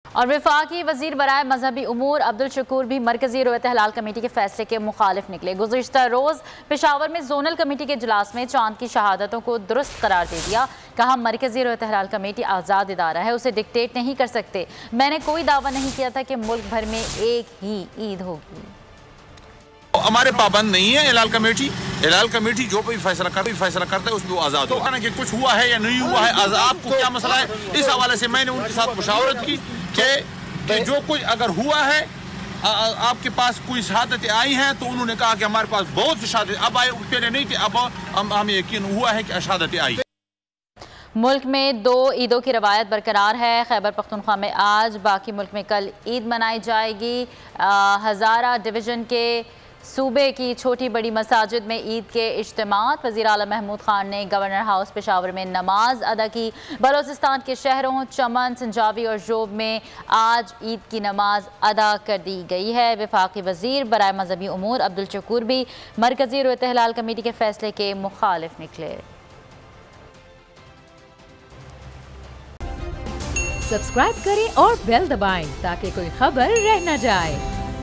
और वफाकी वजीर बराए मजहबी उमूर अब्दुल शकूर भी मरकजी रोयत हलाल कमेटी के फैसले के मुखालिफ निकले। गुज़िश्ता रोज़ पेशावर में जोनल कमेटी के इजलास में चांद की शहादतों को दुरुस्त करार दे दिया। कहा, मरकजी रोयत हलाल कमेटी आज़ाद इदारा है, उसे डिक्टेट नहीं कर सकते। मैंने कोई दावा नहीं किया था कि मुल्क भर में एक ही ईद होगी। हमारे पाबंद नहीं है हिलाल कमेटी। हिलाल कमेटी जो भी फैसला करता है उसमें वो आज़ाद हो। कि कुछ हुआ है या नहीं हुआ है, आपको क्या मसला है, इस हवाले से मैंने उनके साथ मुशावरत की कि जो कुछ अगर हुआ है, आपके पास कोई शहादतें आई हैं, तो उन्होंने कहा कि हमारे पास बहुत सी शहादतें अब आए, पहले नहीं थी, अब हमें यकीन हुआ है कि शहादतें आई। मुल्क में 2 ईदों की रवायत बरकरार है। खैबर पख्तूनख्वा में आज, बाकी मुल्क में कल ईद मनाई जाएगी। हज़ारा डिवीज़न के सूबे की छोटी बड़ी मसाजिद में ईद के इज्तिमात। वज़ीर आला महमूद खान ने गवर्नर हाउस पेशावर में नमाज अदा की। बलोचिस्तान के शहरों चमन, संजावी और जोब में आज ईद की नमाज अदा कर दी गई है। वफाकी वज़ीर बराए मजहबी उमूर अब्दुल शकूर भी मरकजी रोयत हलाल कमेटी के फैसले के मुखालिफ निकले। सब्सक्राइब करें और बेल दबाएं ताकि कोई खबर रह न जाए।